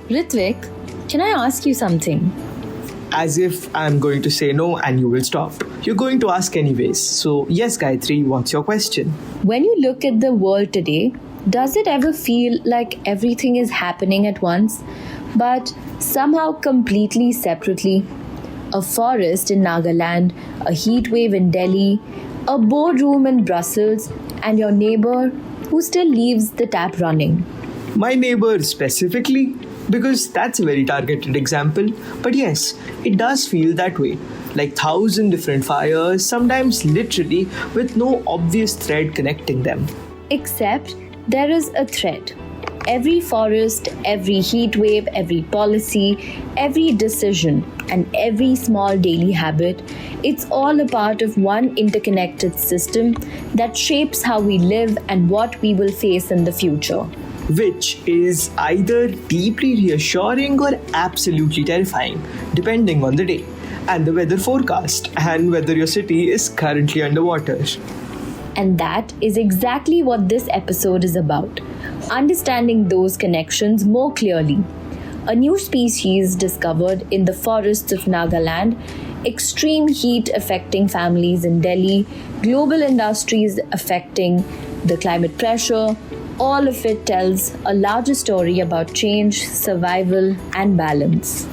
Ritvik, can I ask you something? As if I'm going to say no and you will stop. You're going to ask anyways. So, yes, Gayatri, what's your question? When you look at the world today, does it ever feel like everything is happening at once, but somehow completely separately? A forest in Nagaland, a heat wave in Delhi, a boardroom in Brussels, and your neighbor who still leaves the tap running. My neighbor specifically? Because that's a very targeted example. But yes, it does feel that way. Like 1,000 different fires, sometimes literally with no obvious thread connecting them. Except there is a thread. Every forest, every heat wave, every policy, every decision, and every small daily habit, it's all a part of one interconnected system that shapes how we live and what we will face in the future. Which is either deeply reassuring or absolutely terrifying, depending on the day, and the weather forecast, and whether your city is currently underwater. And that is exactly what this episode is about. Understanding those connections more clearly. A new species discovered in the forests of Nagaland, extreme heat affecting families in Delhi, global industries affecting the climate pressure, all of it tells a larger story about change, survival, and balance.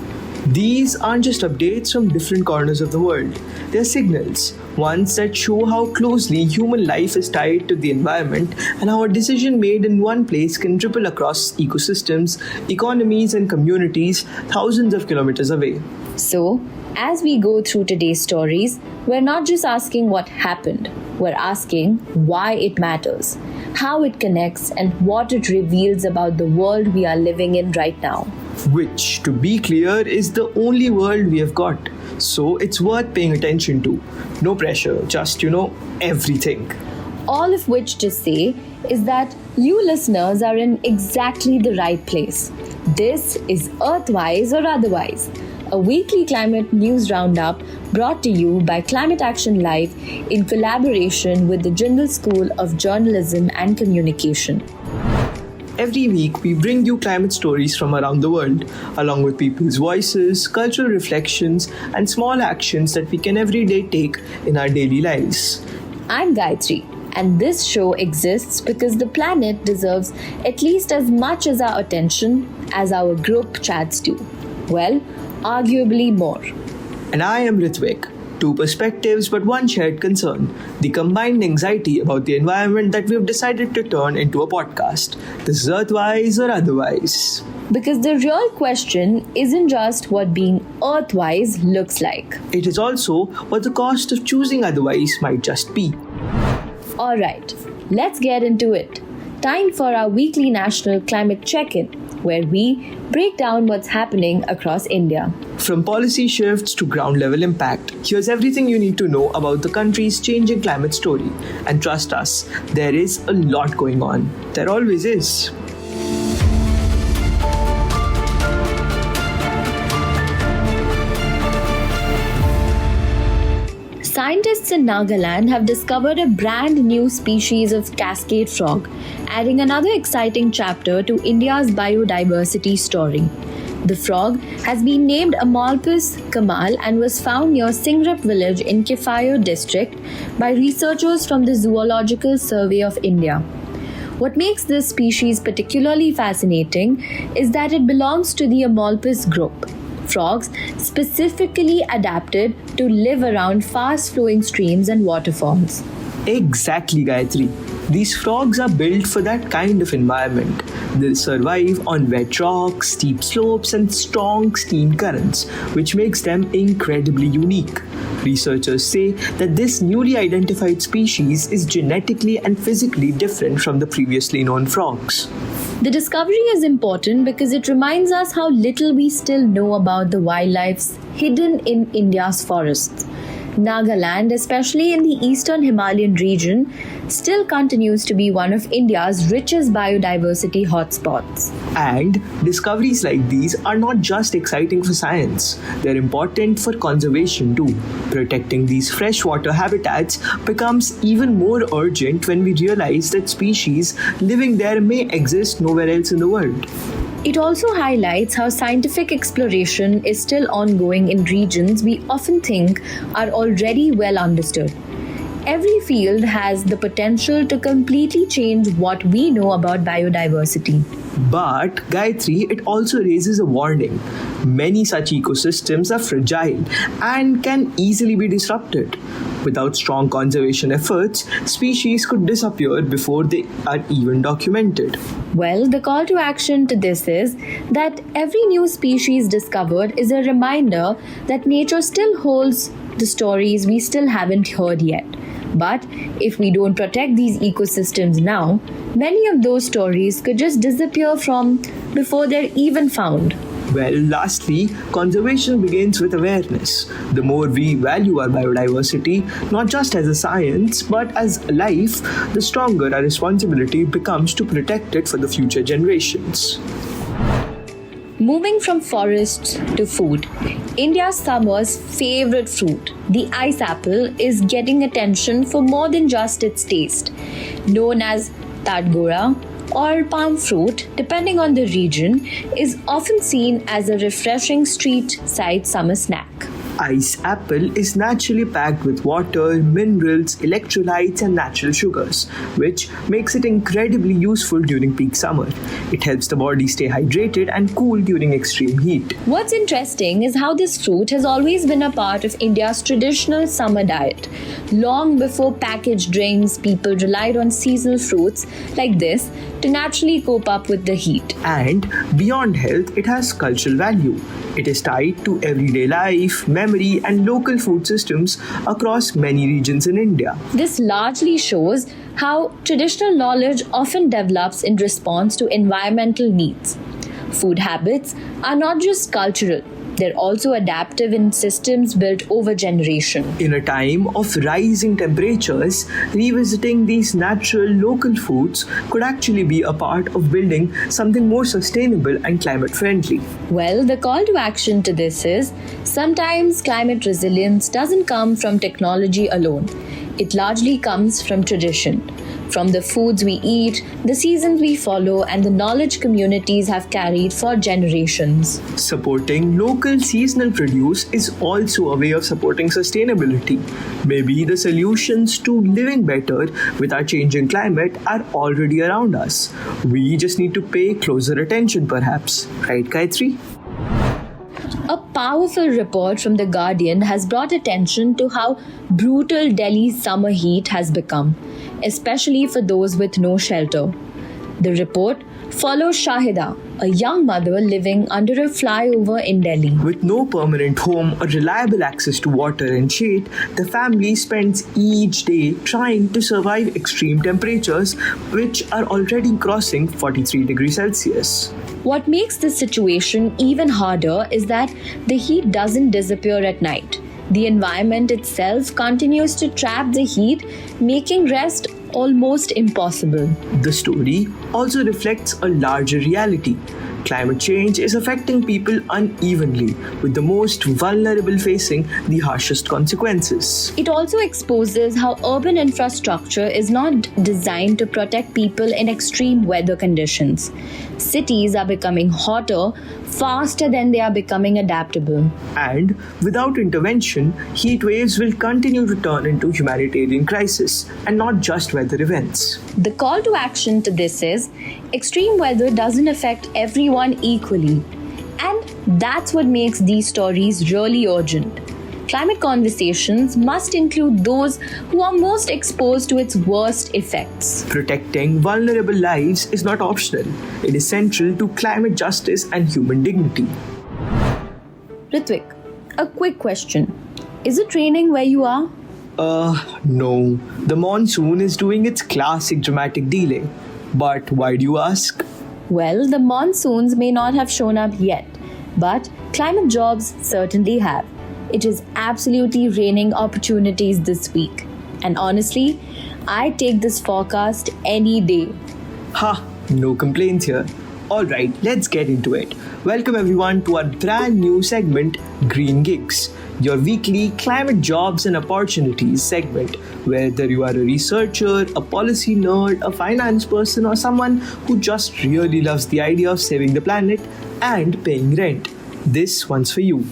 These aren't just updates from different corners of the world. They're signals, ones that show how closely human life is tied to the environment and how a decision made in one place can ripple across ecosystems, economies, and communities thousands of kilometers away. So, as we go through today's stories, we're not just asking what happened, we're asking why it matters, how it connects, and what it reveals about the world we are living in right now. Which, to be clear, is the only world we have got. So it's worth paying attention to. No pressure, just, everything. All of which to say is that you listeners are in exactly the right place. This is Earthwise or Otherwise, a weekly climate news roundup brought to you by Climate Action Live in collaboration with the Jindal School of Journalism and Communication. Every week, we bring you climate stories from around the world, along with people's voices, cultural reflections, and small actions that we can every day take in our daily lives. I'm Gayatri, and this show exists because the planet deserves at least as much as our attention as our group chats do. Well, arguably more. And I am Ritvik. Two perspectives but one shared concern, the combined anxiety about the environment that we've decided to turn into a podcast. This is Earthwise or Otherwise. Because the real question isn't just what being Earthwise looks like. It is also what the cost of choosing otherwise might just be. Alright, let's get into it. Time for our weekly national climate check-in, where we break down what's happening across India. From policy shifts to ground level impact, here's everything you need to know about the country's changing climate story. And trust us, there is a lot going on. There always is. Scientists in Nagaland have discovered a brand new species of Cascade Frog, adding another exciting chapter to India's biodiversity story. The frog has been named Amalpus kamal and was found near Singrap village in Kifayur district by researchers from the Zoological Survey of India. What makes this species particularly fascinating is that it belongs to the Amalpus group. Frogs specifically adapted to live around fast-flowing streams and waterfalls. Exactly, Gayatri. These frogs are built for that kind of environment. They'll survive on wet rocks, steep slopes, and strong steam currents, which makes them incredibly unique. Researchers say that this newly identified species is genetically and physically different from the previously known frogs. The discovery is important because it reminds us how little we still know about the wildlife hidden in India's forests. Nagaland, especially in the eastern Himalayan region, still continues to be one of India's richest biodiversity hotspots. And discoveries like these are not just exciting for science, they're important for conservation too. Protecting these freshwater habitats becomes even more urgent when we realize that species living there may exist nowhere else in the world. It also highlights how scientific exploration is still ongoing in regions we often think are already well understood. Every field has the potential to completely change what we know about biodiversity. But, Gayatri, it also raises a warning. Many such ecosystems are fragile and can easily be disrupted. Without strong conservation efforts, species could disappear before they are even documented. Well, the call to action to this is that every new species discovered is a reminder that nature still holds the stories we still haven't heard yet. But if we don't protect these ecosystems now, many of those stories could just disappear from before they're even found. Well, lastly, conservation begins with awareness. The more we value our biodiversity, not just as a science, but as a life, the stronger our responsibility becomes to protect it for the future generations. Moving from forests to food, India's summer's favorite fruit, the ice apple, is getting attention for more than just its taste. Known as tadgora or palm fruit, depending on the region, is often seen as a refreshing street-side summer snack. Ice apple is naturally packed with water, minerals, electrolytes, and natural sugars, which makes it incredibly useful during peak summer. It helps the body stay hydrated and cool during extreme heat. What's interesting is how this fruit has always been a part of India's traditional summer diet. Long before packaged drinks, people relied on seasonal fruits like this to naturally cope up with the heat. And beyond health, it has cultural value. It is tied to everyday life, memory, and local food systems across many regions in India. This largely shows how traditional knowledge often develops in response to environmental needs. Food habits are not just cultural, they're also adaptive in systems built over generations. In a time of rising temperatures, revisiting these natural local foods could actually be a part of building something more sustainable and climate friendly. Well, the call to action to this is sometimes climate resilience doesn't come from technology alone. It largely comes from tradition. From the foods we eat, the seasons we follow, and the knowledge communities have carried for generations. Supporting local seasonal produce is also a way of supporting sustainability. Maybe the solutions to living better with our changing climate are already around us. We just need to pay closer attention, perhaps. Right, Gayatri? A powerful report from The Guardian has brought attention to how brutal Delhi's summer heat has become, especially for those with no shelter. The report follows Shahida, a young mother living under a flyover in Delhi. With no permanent home or reliable access to water and shade, the family spends each day trying to survive extreme temperatures, which are already crossing 43 degrees Celsius. What makes this situation even harder is that the heat doesn't disappear at night. The environment itself continues to trap the heat, making rest almost impossible. The story also reflects a larger reality. Climate change is affecting people unevenly, with the most vulnerable facing the harshest consequences. It also exposes how urban infrastructure is not designed to protect people in extreme weather conditions. Cities are becoming hotter faster than they are becoming adaptable. And without intervention, heat waves will continue to turn into humanitarian crisis and not just weather events. The call to action to this is extreme weather doesn't affect everyone equally. And that's what makes these stories really urgent. Climate conversations must include those who are most exposed to its worst effects. Protecting vulnerable lives is not optional. It is central to climate justice and human dignity. Ritwik, a quick question. Is it raining where you are? No. The monsoon is doing its classic dramatic delay. But why do you ask? Well, the monsoons may not have shown up yet, but climate jobs certainly have. It is absolutely raining opportunities this week. And honestly, I take this forecast any day. Ha, no complaints here. Alright, let's get into it. Welcome everyone to our brand new segment, Green Gigs. your weekly climate jobs and opportunities segment. Whether you are a researcher, a policy nerd, a finance person, or someone who just really loves the idea of saving the planet and paying rent, this one's for you.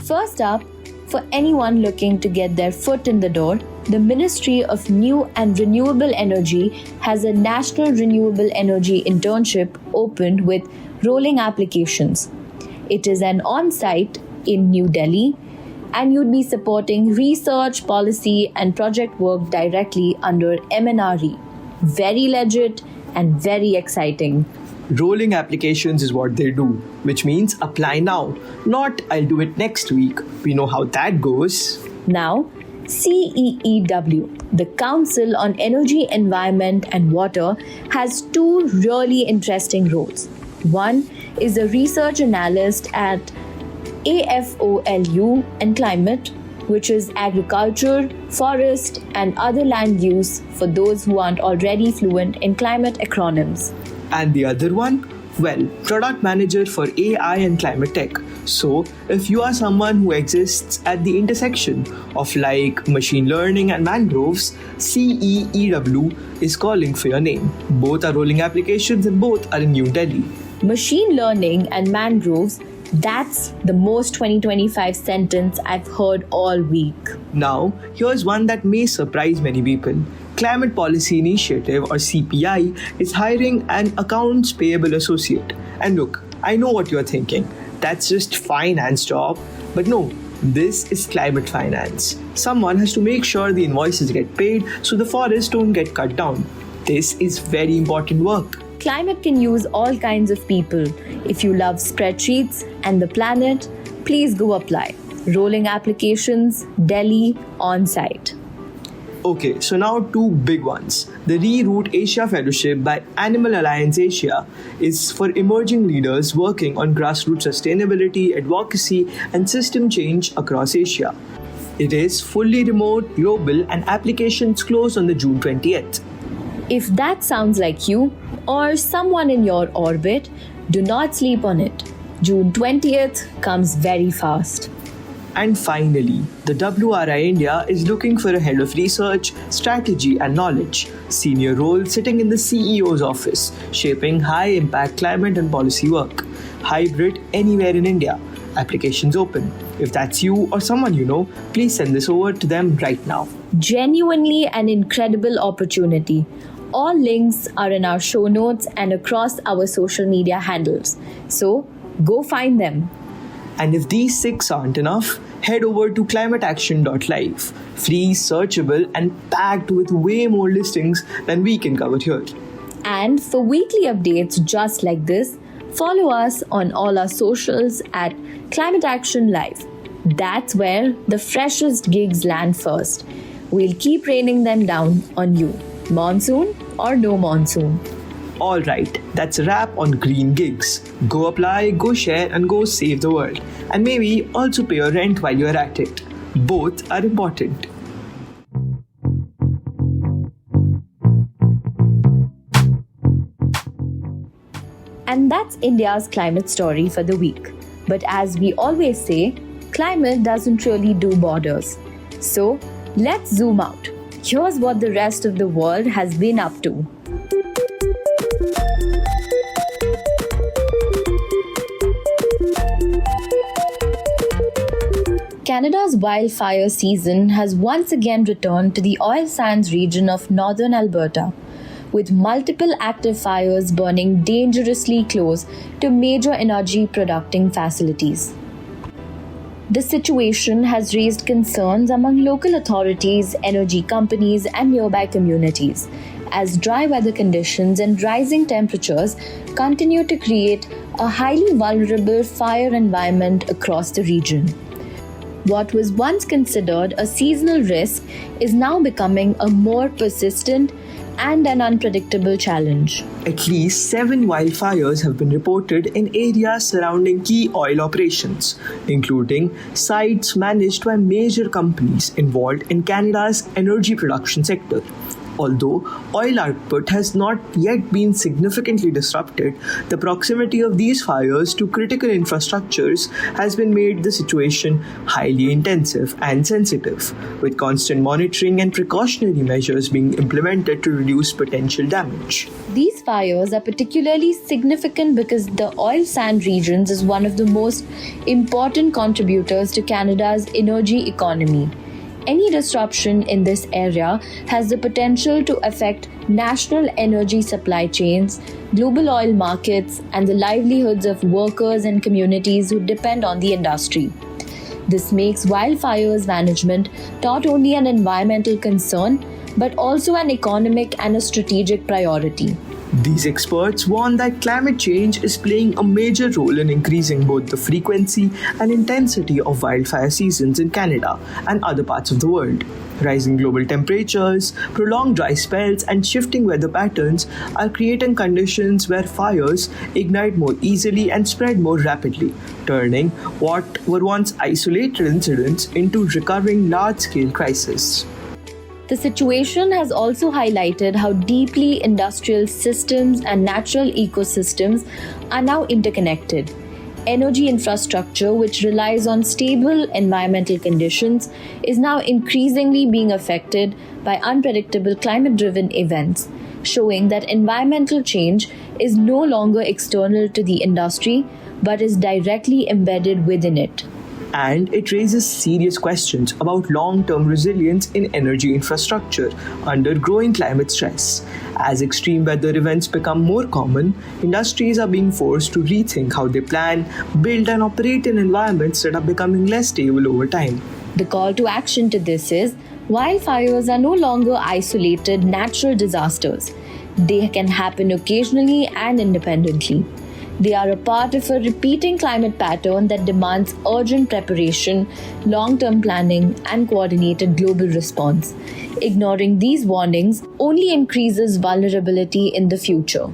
First up, for anyone looking to get their foot in the door, the Ministry of New and Renewable Energy has a National Renewable Energy Internship opened with rolling applications. It is an on-site in New Delhi, and you'd be supporting research, policy, and project work directly under MNRE. Very legit and very exciting. Rolling applications is what they do, which means apply now, not I'll do it next week. We know how that goes. Now, CEEW, the Council on Energy, Environment and Water, has two really interesting roles. One is a research analyst at AFOLU and Climate, which is agriculture, forest, and other land use for those who aren't already fluent in climate acronyms. And the other one? Well, product manager for AI and climate tech. So, if you are someone who exists at the intersection of like machine learning and mangroves, CEEW is calling for your name. Both are rolling applications and both are in New Delhi. Machine learning and mangroves, that's the most 2025 sentence I've heard all week. Now, here's one that may surprise many people. Climate Policy Initiative, or CPI, is hiring an accounts payable associate. And look, I know what you're thinking. That's just finance job. But no, this is climate finance. Someone has to make sure the invoices get paid so the forests don't get cut down. This is very important work. Climate can use all kinds of people. If you love spreadsheets and the planet, please go apply. Rolling applications, Delhi, on-site. Okay, so now two big ones. The Reroute Asia Fellowship by Animal Alliance Asia is for emerging leaders working on grassroots sustainability, advocacy, and system change across Asia. It is fully remote, global, and applications close on the June 20th. If that sounds like you or someone in your orbit, do not sleep on it. June 20th comes very fast. And finally, the WRI India is looking for a head of research, strategy and knowledge, senior role sitting in the CEO's office, shaping high-impact climate and policy work. Hybrid anywhere in India. Applications open. If that's you or someone you know, please send this over to them right now. Genuinely an incredible opportunity. All links are in our show notes and across our social media handles. So, go find them. And if these 6 aren't enough, head over to climateaction.live. Free, searchable, and packed with way more listings than we can cover here. And for weekly updates just like this, follow us on all our socials at Climate Action Live. That's where the freshest gigs land first. We'll keep raining them down on you. Monsoon or no monsoon. Alright, that's a wrap on green gigs. Go apply, go share, and go save the world. And maybe also pay your rent while you're at it. Both are important. And that's India's climate story for the week. But as we always say, climate doesn't really do borders. So, let's zoom out. Here's what the rest of the world has been up to. Canada's wildfire season has once again returned to the oil sands region of northern Alberta, with multiple active fires burning dangerously close to major energy producing facilities. The situation has raised concerns among local authorities, energy companies, and nearby communities, as dry weather conditions and rising temperatures continue to create a highly vulnerable fire environment across the region. What was once considered a seasonal risk is now becoming a more persistent and an unpredictable challenge. At least 7 wildfires have been reported in areas surrounding key oil operations, including sites managed by major companies involved in Canada's energy production sector. Although oil output has not yet been significantly disrupted, the proximity of these fires to critical infrastructures has been made the situation highly intensive and sensitive, with constant monitoring and precautionary measures being implemented to reduce potential damage. These fires are particularly significant because the oil sand regions is one of the most important contributors to Canada's energy economy. Any disruption in this area has the potential to affect national energy supply chains, global oil markets, and the livelihoods of workers and communities who depend on the industry. This makes wildfires management not only an environmental concern, but also an economic and a strategic priority. These experts warn that climate change is playing a major role in increasing both the frequency and intensity of wildfire seasons in Canada and other parts of the world. Rising global temperatures, prolonged dry spells, and shifting weather patterns are creating conditions where fires ignite more easily and spread more rapidly, turning what were once isolated incidents into recurring large-scale crises. The situation has also highlighted how deeply industrial systems and natural ecosystems are now interconnected. Energy infrastructure, which relies on stable environmental conditions, is now increasingly being affected by unpredictable climate-driven events, showing that environmental change is no longer external to the industry, but is directly embedded within it. And it raises serious questions about long-term resilience in energy infrastructure under growing climate stress. As extreme weather events become more common, industries are being forced to rethink how they plan, build, and operate in environments that are becoming less stable over time. The call to action to this is wildfires are no longer isolated natural disasters. They can happen occasionally and independently. They are a part of a repeating climate pattern that demands urgent preparation, long-term planning, and coordinated global response. Ignoring these warnings only increases vulnerability in the future.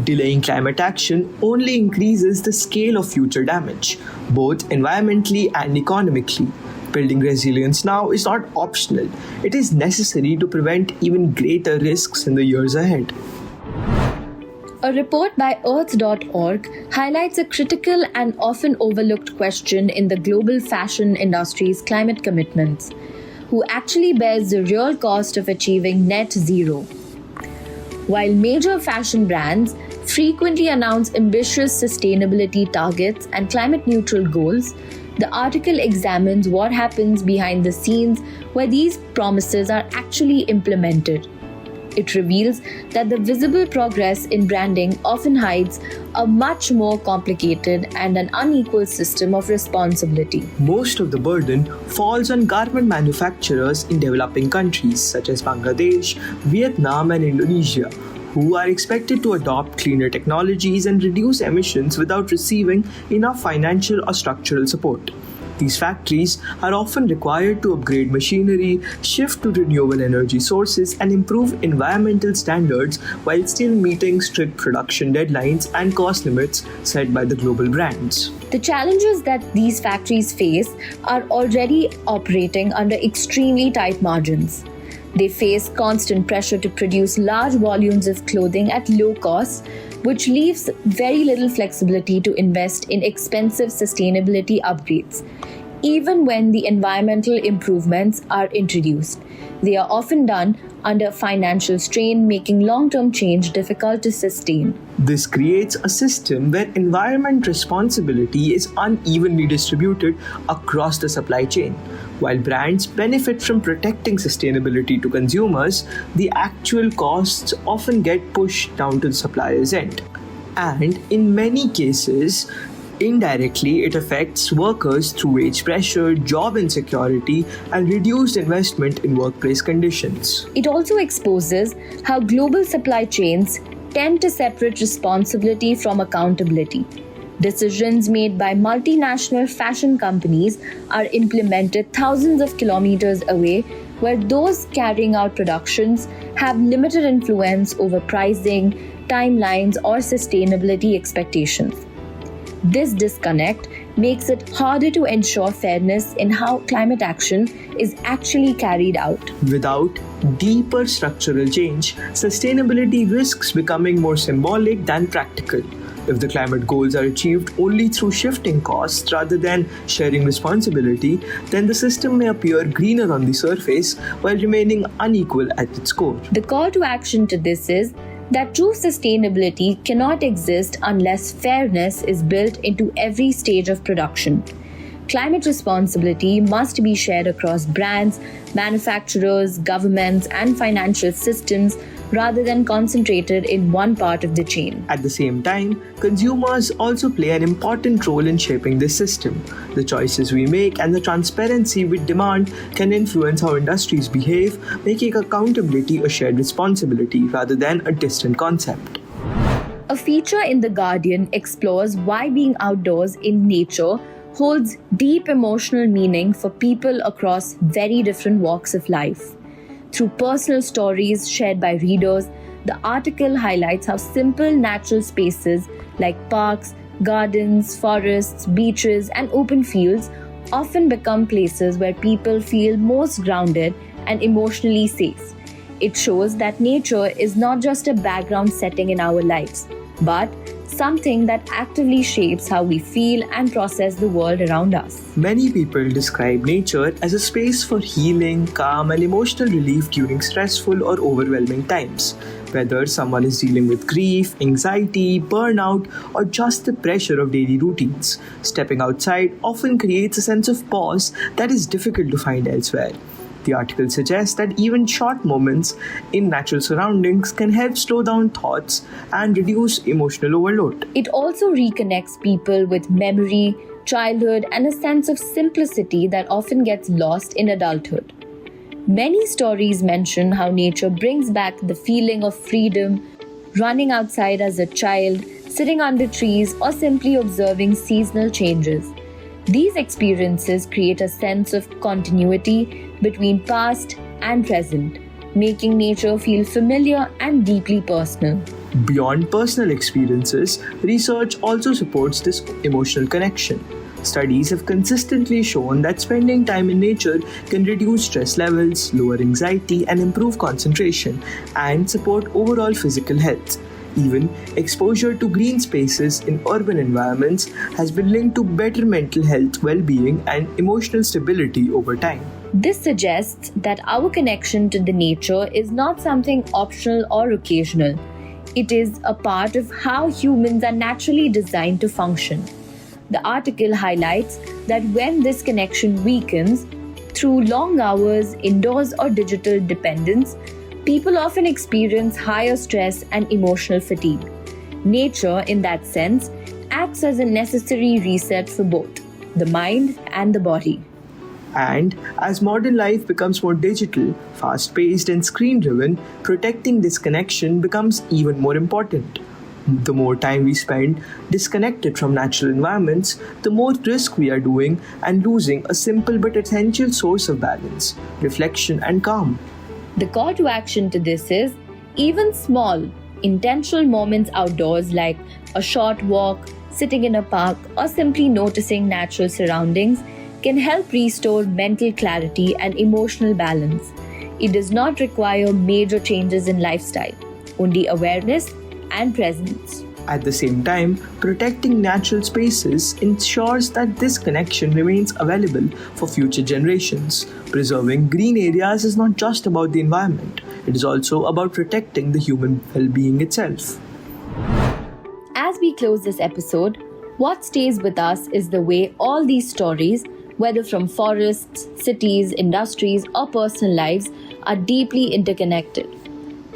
Delaying climate action only increases the scale of future damage, both environmentally and economically. Building resilience now is not optional. It is necessary to prevent even greater risks in the years ahead. A report by Earth.org highlights a critical and often overlooked question in the global fashion industry's climate commitments. Who actually bears the real cost of achieving net zero? While major fashion brands frequently announce ambitious sustainability targets and climate-neutral goals, the article examines what happens behind the scenes where these promises are actually implemented. It reveals that the visible progress in branding often hides a much more complicated and an unequal system of responsibility. Most of the burden falls on garment manufacturers in developing countries such as Bangladesh, Vietnam, and Indonesia, who are expected to adopt cleaner technologies and reduce emissions without receiving enough financial or structural support. These factories are often required to upgrade machinery, shift to renewable energy sources, and improve environmental standards while still meeting strict production deadlines and cost limits set by the global brands. The challenges that these factories face are already operating under extremely tight margins. They face constant pressure to produce large volumes of clothing at low costs, which leaves very little flexibility to invest in expensive sustainability upgrades. Even when the environmental improvements are introduced, they are often done under financial strain, making long-term change difficult to sustain. This creates a system where environment responsibility is unevenly distributed across the supply chain. While brands benefit from protecting sustainability to consumers, the actual costs often get pushed down to the supplier's end. And in many cases, indirectly, it affects workers through wage pressure, job insecurity, and reduced investment in workplace conditions. It also exposes how global supply chains tend to separate responsibility from accountability. Decisions made by multinational fashion companies are implemented thousands of kilometers away, where those carrying out productions have limited influence over pricing, timelines, or sustainability expectations. This disconnect makes it harder to ensure fairness in how climate action is actually carried out. Without deeper structural change, sustainability risks becoming more symbolic than practical. If the climate goals are achieved only through shifting costs rather than sharing responsibility, then the system may appear greener on the surface while remaining unequal at its core. The call to action to this is that true sustainability cannot exist unless fairness is built into every stage of production. Climate responsibility must be shared across brands, manufacturers, governments, and financial systems rather than concentrated in one part of the chain. At the same time, consumers also play an important role in shaping this system. The choices we make and the transparency we demand can influence how industries behave, making accountability a shared responsibility rather than a distant concept. A feature in The Guardian explores why being outdoors in nature holds deep emotional meaning for people across very different walks of life. Through personal stories shared by readers, the article highlights how simple natural spaces like parks, gardens, forests, beaches, and open fields often become places where people feel most grounded and emotionally safe. It shows that nature is not just a background setting in our lives, but something that actively shapes how we feel and process the world around us. Many people describe nature as a space for healing, calm, and emotional relief during stressful or overwhelming times. Whether someone is dealing with grief, anxiety, burnout, or just the pressure of daily routines, stepping outside often creates a sense of pause that is difficult to find elsewhere. The article suggests that even short moments in natural surroundings can help slow down thoughts and reduce emotional overload. It also reconnects people with memory, childhood, and a sense of simplicity that often gets lost in adulthood. Many stories mention how nature brings back the feeling of freedom, running outside as a child, sitting under trees, or simply observing seasonal changes. These experiences create a sense of continuity between past and present, making nature feel familiar and deeply personal. Beyond personal experiences, research also supports this emotional connection. Studies have consistently shown that spending time in nature can reduce stress levels, lower anxiety, and improve concentration, and support overall physical health. Even exposure to green spaces in urban environments has been linked to better mental health, well-being, and emotional stability over time. This suggests that our connection to the nature is not something optional or occasional. It is a part of how humans are naturally designed to function. The article highlights that when this connection weakens through long hours, indoors, or digital dependence, people often experience higher stress and emotional fatigue. Nature, in that sense, acts as a necessary reset for both the mind and the body. And as modern life becomes more digital, fast-paced, and screen-driven, protecting this connection becomes even more important. The more time we spend disconnected from natural environments, the more risk we are doing and losing a simple but essential source of balance, reflection, and calm. The call to action to this is even small, intentional moments outdoors like a short walk, sitting in a park, or simply noticing natural surroundings can help restore mental clarity and emotional balance. It does not require major changes in lifestyle, only awareness and presence. At the same time, protecting natural spaces ensures that this connection remains available for future generations. Preserving green areas is not just about the environment, it is also about protecting the human well-being itself. As we close this episode, what stays with us is the way all these stories, whether from forests, cities, industries, or personal lives, are deeply interconnected.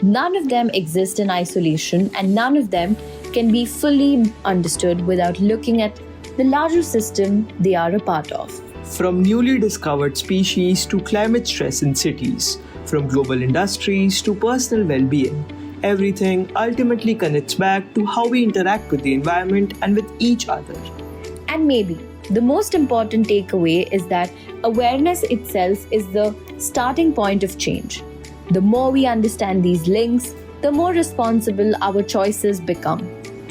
None of them exist in isolation, and none of them can be fully understood without looking at the larger system they are a part of. From newly discovered species to climate stress in cities, from global industries to personal well-being, everything ultimately connects back to how we interact with the environment and with each other. And maybe the most important takeaway is that awareness itself is the starting point of change. The more we understand these links, the more responsible our choices become.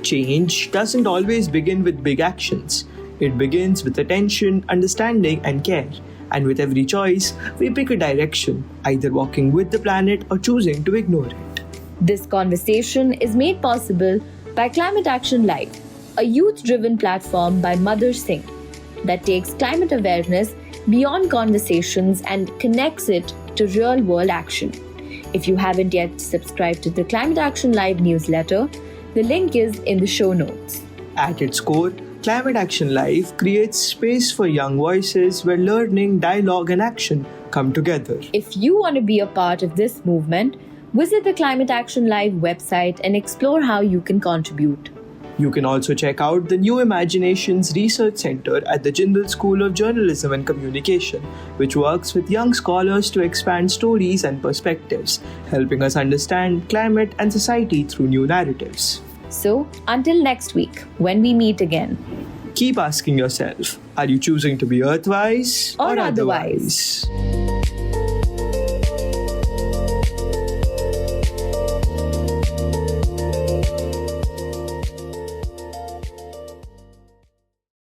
Change doesn't always begin with big actions. It begins with attention, understanding, and care. And with every choice, we pick a direction, either walking with the planet or choosing to ignore it. This conversation is made possible by Climate Action Live, a youth-driven platform by Mother Singh that takes climate awareness beyond conversations and connects it to real-world action. If you haven't yet subscribed to the Climate Action Live newsletter, the link is in the show notes. At its core, Climate Action Live creates space for young voices where learning, dialogue, and action come together. If you want to be a part of this movement, visit the Climate Action Live website and explore how you can contribute. You can also check out the New Imaginations Research Center at the Jindal School of Journalism and Communication, which works with young scholars to expand stories and perspectives, helping us understand climate and society through new narratives. So, until next week, when we meet again, keep asking yourself, are you choosing to be Earthwise or otherwise?